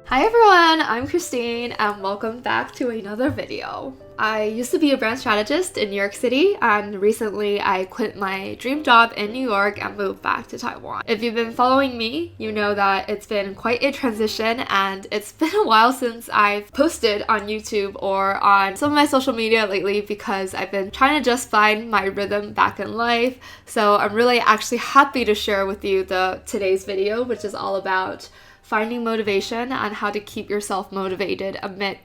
Hi everyone, I'm Kristine and welcome back to another video. I used to be a brand strategist in New York City and recently I quit my dream job in New York and moved back to Taiwan. If you've been following me, you know that it's been quite a transition and it's been a while since I've posted on YouTube or on some of my social media lately because I've been trying to just find my rhythm back in life. So I'm really actually happy to share with you today's video, which is all about finding motivation and how to keep yourself motivated amid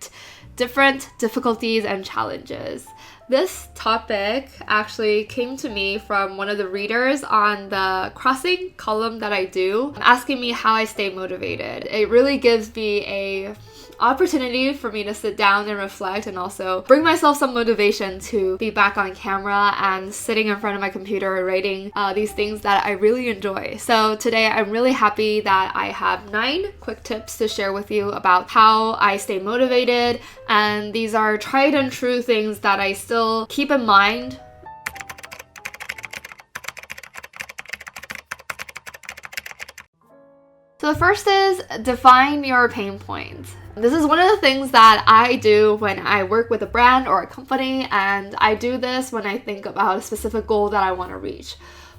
different difficulties and challenges. This topic actually came to me from one of the readers on the crossing column that I do, asking me how I stay motivated. It really gives me a opportunity for me to sit down and reflect and also bring myself some motivation to be back on camera and sitting in front of my computer writing these things that I really enjoy. So today I'm really happy that I have 9 quick tips to share with you about how I stay motivated, and these are tried and true things that I still keep in mind. So the first is define your pain points. This is one of the things that I do when I work with a brand or a company, and I do this when I think about a specific goal that I want to reach.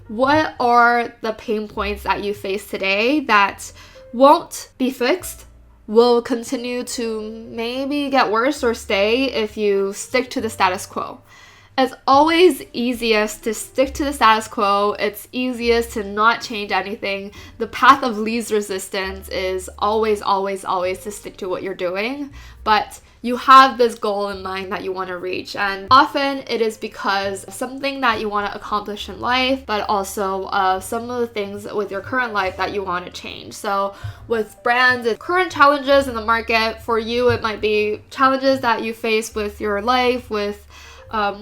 What are the pain points that you face today that won't be fixed, will continue to maybe get worse or stay if you stick to the status quo? It's always easiest to stick to the status quo. It's easiest to not change anything. The path of least resistance is always to stick to what you're doing. But you have this goal in mind that you want to reach, and often it is because of something that you want to accomplish in life, but also some of the things with your current life that you want to change. So with brands, it's current challenges in the market. For you, it might be challenges that you face with your life, with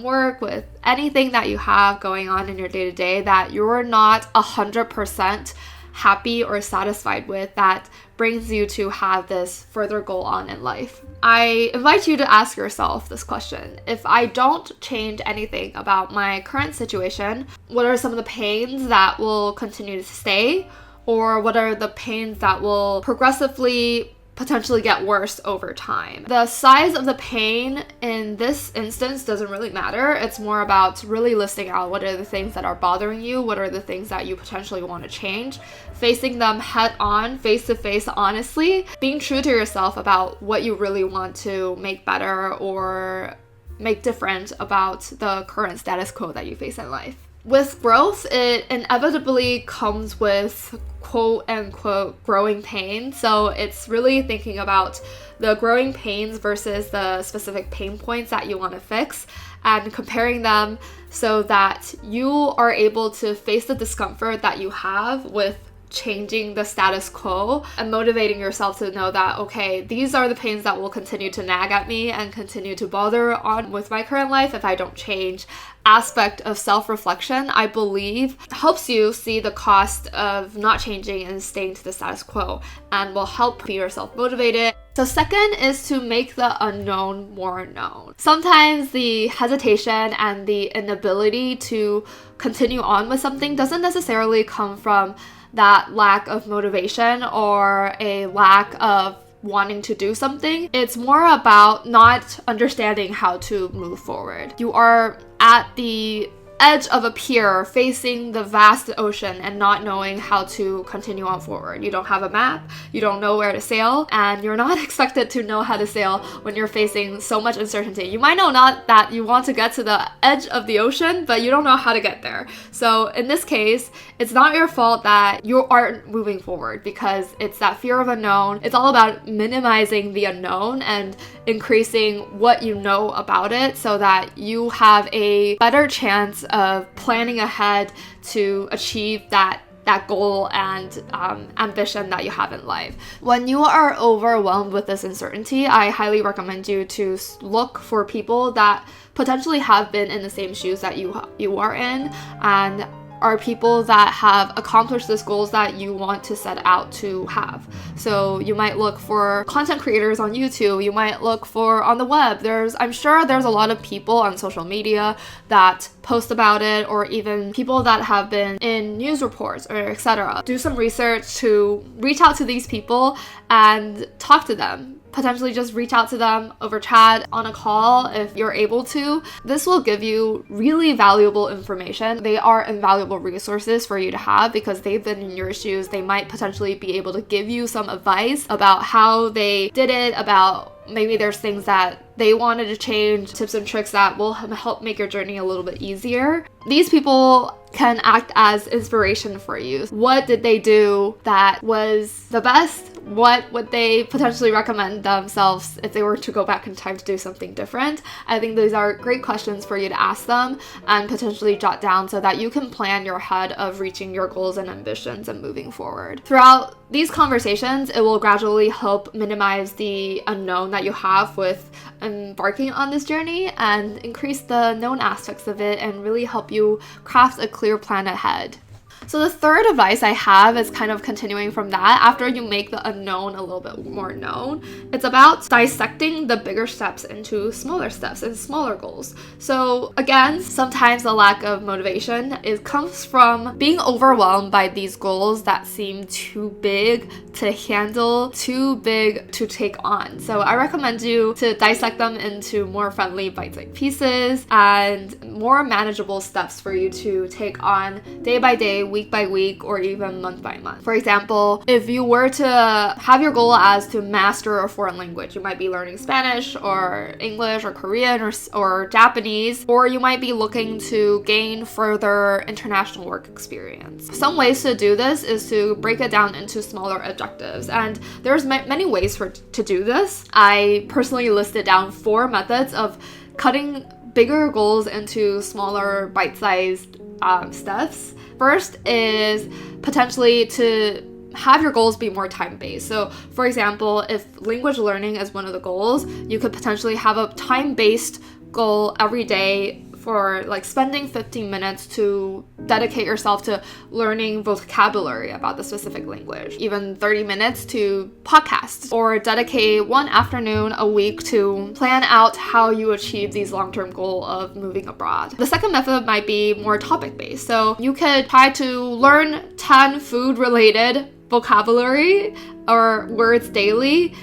work, with anything that you have going on in your day-to-day that you're not 100% happy or satisfied with, that brings you to have this further goal on in life. I invite you to ask yourself this question. If I don't change anything about my current situation, what are some of the pains that will continue to stay? Or what are the pains that will progressively potentially get worse over time? The size of the pain in this instance doesn't really matter. It's more about really listing out what are the things that are bothering you, what are the things that you potentially want to change, facing them head on, face to face, honestly, being true to yourself about what you really want to make better or make different about the current status quo that you face in life. With growth, it inevitably comes with quote-unquote growing pain. So it's really thinking about the growing pains versus the specific pain points that you want to fix and comparing them so that you are able to face the discomfort that you have with changing the status quo and motivating yourself to know that, okay, these are the pains that will continue to nag at me and continue to bother on with my current life if I don't change. Aspect of self-reflection, I believe, helps you see the cost of not changing and staying to the status quo and will help keep yourself motivated. So second is to make the unknown more known. Sometimes the hesitation and the inability to continue on with something doesn't necessarily come from that lack of motivation or a lack of wanting to do something. It's more about not understanding how to move forward. You are at the edge of a pier facing the vast ocean and not knowing how to continue on forward. You don't have a map, you don't know where to sail, and you're not expected to know how to sail when you're facing so much uncertainty. You might know not that you want to get to the edge of the ocean, but you don't know how to get there. So in this case, it's not your fault that you aren't moving forward because it's that fear of unknown. It's all about minimizing the unknown and increasing what you know about it so that you have a better chance of planning ahead to achieve that goal and ambition that you have in life. When you are overwhelmed with this uncertainty, I highly recommend you to look for people that potentially have been in the same shoes that you are in and are people that have accomplished these goals that you want to set out to have. So you might look for content creators on YouTube, you might look for on the web. I'm sure there's a lot of people on social media that post about it, or even people that have been in news reports or etc. Do some research to reach out to these people and talk to them. Potentially just reach out to them over chat, on a call if you're able to. This will give you really valuable information. They are invaluable resources for you to have because they've been in your shoes. They might potentially be able to give you some advice about how they did it, about maybe there's things that they wanted to change, tips and tricks that will help make your journey a little bit easier. These people can act as inspiration for you. What did they do that was the best? What would they potentially recommend themselves if they were to go back in time to do something different? I think these are great questions for you to ask them and potentially jot down so that you can plan your head of reaching your goals and ambitions and moving forward. Throughout these conversations, it will gradually help minimize the unknown that you have with embarking on this journey and increase the known aspects of it and really help you craft a clear plan ahead. So the third advice I have is kind of continuing from that. After you make the unknown a little bit more known, it's about dissecting the bigger steps into smaller steps and smaller goals. So again, sometimes the lack of motivation comes from being overwhelmed by these goals that seem too big to handle, too big to take on. So I recommend you to dissect them into more friendly bite-sized pieces and more manageable steps for you to take on day by day, week by week, or even month by month. For example, if you were to have your goal as to master a foreign language, you might be learning Spanish or English or Korean or Japanese, or you might be looking to gain further international work experience. Some ways to do this is to break it down into smaller objectives, and there's many ways to do this. I personally listed down 4 methods of cutting bigger goals into smaller bite-sized steps. First is potentially to have your goals be more time-based. So for example, if language learning is one of the goals, you could potentially have a time-based goal every day for like spending 15 minutes to dedicate yourself to learning vocabulary about the specific language, even 30 minutes to podcasts, or dedicate one afternoon a week to plan out how you achieve these long-term goal of moving abroad. The second method might be more topic-based. So you could try to learn 10 food-related vocabulary or words daily,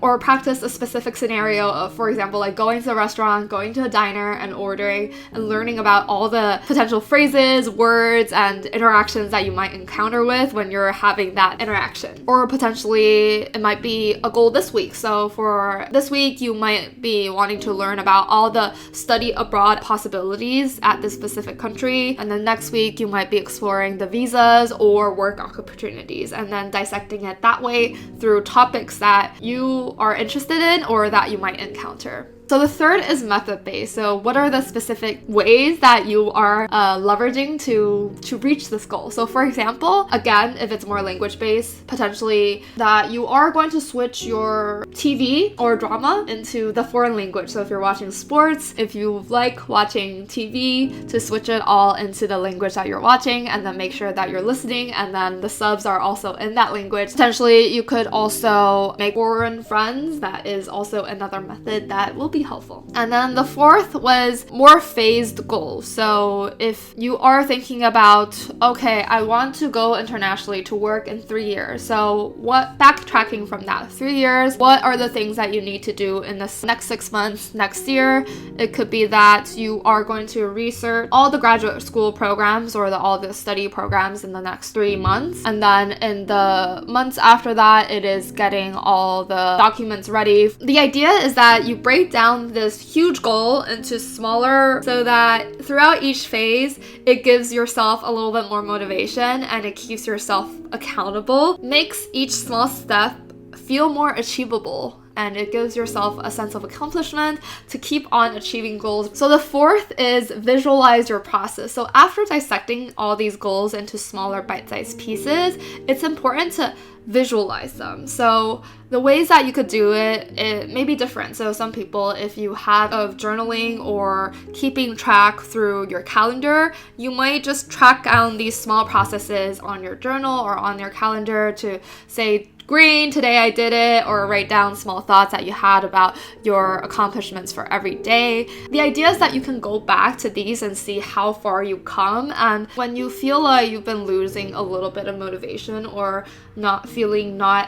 or practice a specific scenario of, for example, like going to a restaurant, going to a diner and ordering and learning about all the potential phrases, words, and interactions that you might encounter with when you're having that interaction. Or potentially it might be a goal this week. So for this week, you might be wanting to learn about all the study abroad possibilities at this specific country. And then next week, you might be exploring the visas or work opportunities, and then dissecting it that way through topics that you are interested in or that you might encounter. So the third is method-based. So what are the specific ways that you are leveraging to reach this goal? So for example, again, if it's more language-based, potentially that you are going to switch your TV or drama into the foreign language. So if you're watching sports, if you like watching TV, to switch it all into the language that you're watching, and then make sure that you're listening and then the subs are also in that language. Potentially you could also make foreign friends. That is also another method that will be helpful. And then the fourth was more phased goals. So if you are thinking about, okay, I want to go internationally to work in 3 years. So backtracking from that 3 years, what are the things that you need to do in the next 6 months, next year? It could be that you are going to research all the graduate school programs or all the study programs in the next 3 months. And then in the months after that, it is getting all the documents ready. The idea is that you break down this huge goal into smaller so that throughout each phase, it gives yourself a little bit more motivation and it keeps yourself accountable, makes each small step feel more achievable and it gives yourself a sense of accomplishment to keep on achieving goals. So the fourth is visualize your process. So after dissecting all these goals into smaller bite-sized pieces, it's important to visualize them. So the ways that you could do it may be different. So some people, if you have of journaling or keeping track through your calendar, you might just track down these small processes on your journal or on your calendar to say, green, today I did it, or write down small thoughts that you had about your accomplishments for every day. The idea is that you can go back to these and see how far you come, and when you feel like you've been losing a little bit of motivation or not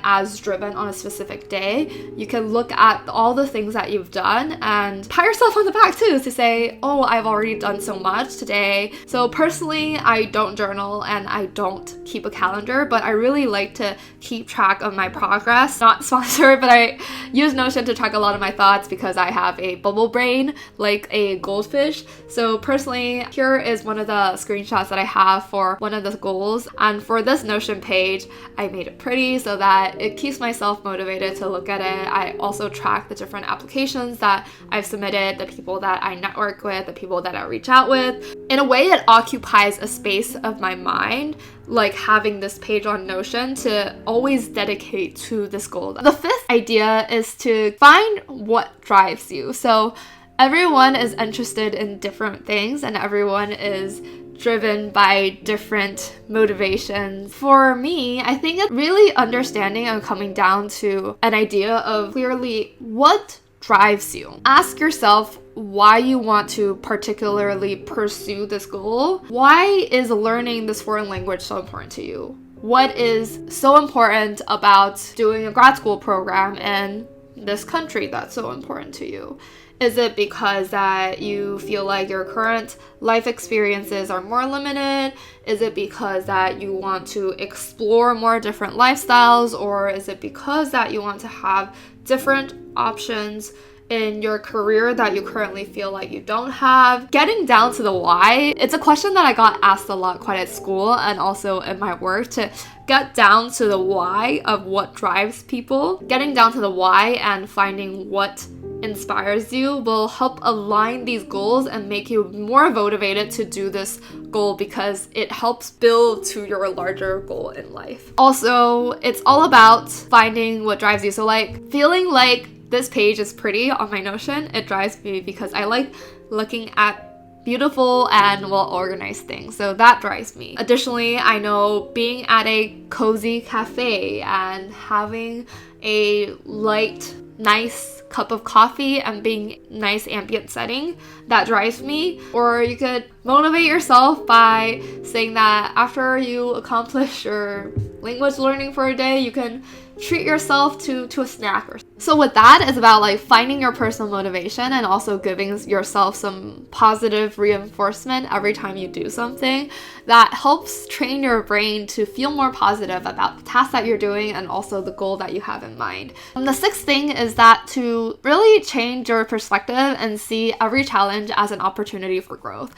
as driven on a specific day, you can look at all the things that you've done and pat yourself on the back too, to say, oh, I've already done so much today. So personally, I don't journal and I don't keep a calendar, but I really like to keep track of my progress. Not sponsored, but I use Notion to track a lot of my thoughts because I have a bubble brain like a goldfish. So personally, here is one of the screenshots that I have for one of the goals, and for this Notion page, I made it pretty so that it keeps myself motivated to look at it. I also track the different applications that I've submitted, the people that I network with, the people that I reach out with. In a way, it occupies a space of my mind, like having this page on Notion, to always dedicate to this goal. The fifth idea is to find what drives you. So everyone is interested in different things and everyone is driven by different motivations. For me, I think it's really understanding and coming down to an idea of clearly what drives you. Ask yourself why you want to particularly pursue this goal. Why is learning this foreign language so important to you? What is so important about doing a grad school program in this country that's so important to you? Is it because that you feel like your current life experiences are more limited? Is it because that you want to explore more different lifestyles? Or is it because that you want to have different options in your career that you currently feel like you don't have? Getting down to the why, it's a question that I got asked a lot quite at school and also in my work, to get down to the why of what drives people. Getting down to the why and finding what inspires you will help align these goals and make you more motivated to do this goal, because it helps build to your larger goal in life. Also, it's all about finding what drives you. So like feeling like this page is pretty on my Notion, it drives me because I like looking at beautiful and well-organized things. So that drives me. Additionally, I know being at a cozy cafe and having a light, nice cup of coffee and being nice ambient setting, that drives me. Or you could motivate yourself by saying that after you accomplish your language learning for a day, you can treat yourself to a snack. So with that, it's about like finding your personal motivation and also giving yourself some positive reinforcement every time you do something that helps train your brain to feel more positive about the task that you're doing and also the goal that you have in mind. And the sixth thing is that to really change your perspective and see every challenge as an opportunity for growth.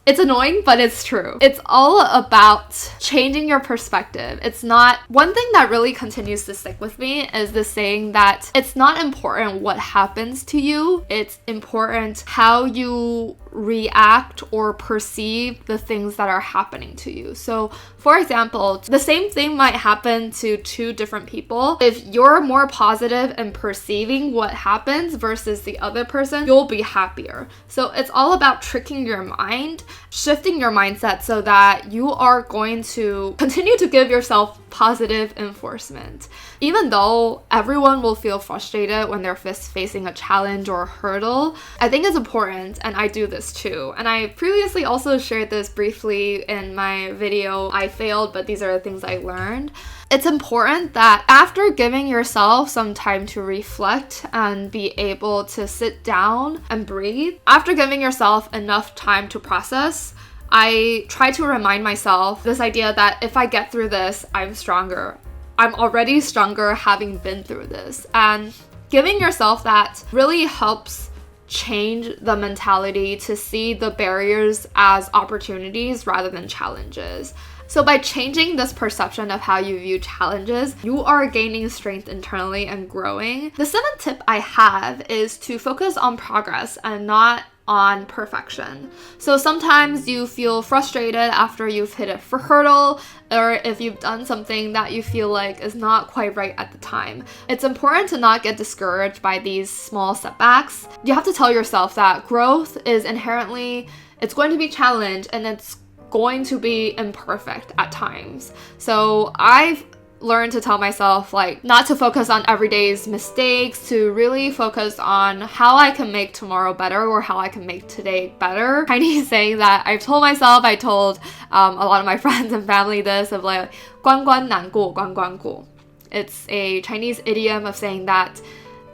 It's annoying, but it's true. It's all about changing your perspective. It's not, one thing that really continues to stick with me is the saying that it's not important what happens to you, it's important how you react or perceive the things that are happening to you. So for example, the same thing might happen to two different people. If you're more positive in perceiving what happens versus the other person, you'll be happier. So it's all about tricking your mind, shifting your mindset so that you are going to continue to give yourself positive enforcement. Even though everyone will feel frustrated when they're facing a challenge or a hurdle, I think it's important, and I do this too. And I previously also shared this briefly in my video, I failed, but these are the things I learned. It's important that after giving yourself some time to reflect and be able to sit down and breathe, after giving yourself enough time to process, I try to remind myself this idea that if I get through this, I'm stronger. I'm already stronger having been through this. And giving yourself that really helps change the mentality to see the barriers as opportunities rather than challenges. So by changing this perception of how you view challenges, you are gaining strength internally and growing. The 7th tip I have is to focus on progress and not on perfection. So sometimes you feel frustrated after you've hit a hurdle, or if you've done something that you feel like is not quite right at the time. It's important to not get discouraged by these small setbacks. You have to tell yourself that growth is inherently, it's going to be challenged and it's going to be imperfect at times. So I've learned to tell myself like not to focus on everyday's mistakes, to really focus on how I can make tomorrow better or how I can make today better. Chinese saying that I've told myself, I told a lot of my friends and family this of like 关关难过关关过. It's a Chinese idiom of saying that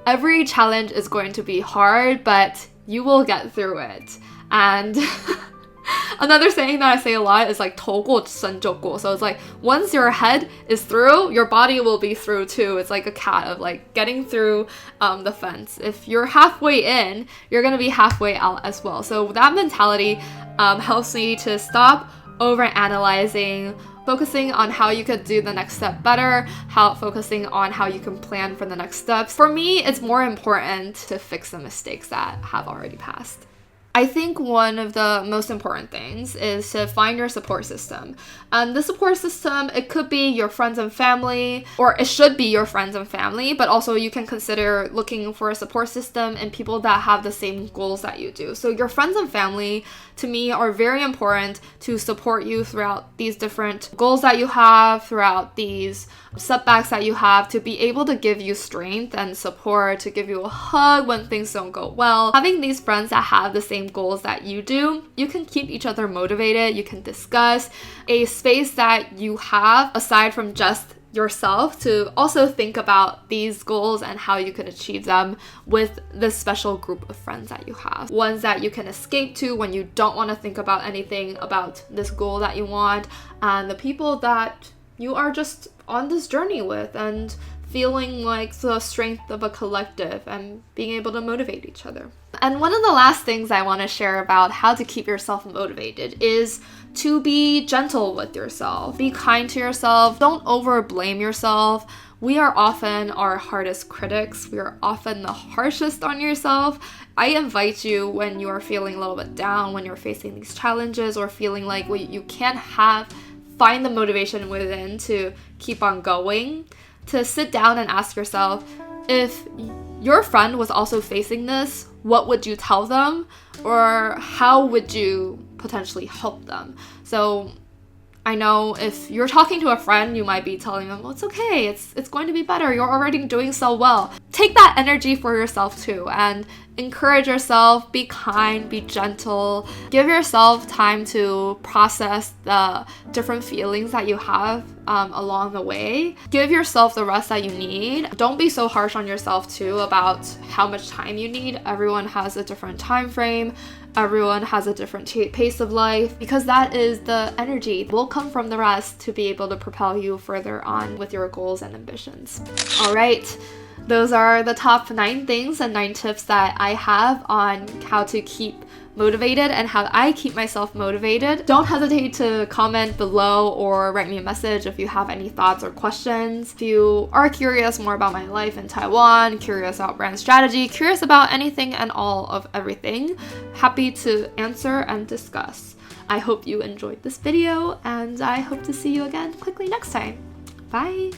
every challenge is going to be hard, but you will get through it. And another saying that I say a lot is like 头过身就过. So it's like once your head is through, your body will be through too. It's like a cat of like getting through the fence. If you're halfway in, you're gonna be halfway out as well. So that mentality helps me to stop overanalyzing, focusing on how you could do the next step better, focusing on how you can plan for the next steps. For me, it's more important to fix the mistakes that have already passed. I think one of the most important things is to find your support system. And the support system, it could be your friends and family, or it should be your friends and family, but also you can consider looking for a support system in people that have the same goals that you do. So your friends and family, to me, are very important to support you throughout these different goals that you have, throughout these setbacks that you have, to be able to give you strength and support, to give you a hug when things don't go well. Having these friends that have the same goals that you do, you can keep each other motivated, you can discuss a space that you have aside from just yourself to also think about these goals and how you can achieve them with this special group of friends that you have. Ones that you can escape to when you don't want to think about anything about this goal that you want, and the people that you are just on this journey with and feeling like the strength of a collective and being able to motivate each other. And one of the last things I want to share about how to keep yourself motivated is to be gentle with yourself. Be kind to yourself. Don't over-blame yourself. We are often our hardest critics. We are often the harshest on yourself. I invite you, when you are feeling a little bit down, when you're facing these challenges or feeling like you can't find the motivation within to keep on going, to sit down and ask yourself, if your friend was also facing this, what would you tell them? Or how would you potentially help them? So I know if you're talking to a friend, you might be telling them, well, it's okay, it's going to be better, you're already doing so well. Take that energy for yourself too and encourage yourself, be kind, be gentle, give yourself time to process the different feelings that you have along the way. Give yourself the rest that you need. Don't be so harsh on yourself too about how much time you need. Everyone has a different time frame. Everyone has a different pace of life, because that is the energy that will come from the rest to be able to propel you further on with your goals and ambitions. All right. Those are the top 9 things and 9 tips that I have on how to keep motivated and how I keep myself motivated. Don't hesitate to comment below or write me a message if you have any thoughts or questions. If you are curious more about my life in Taiwan, curious about brand strategy, curious about anything and all of everything, happy to answer and discuss. I hope you enjoyed this video, and I hope to see you again quickly next time. Bye!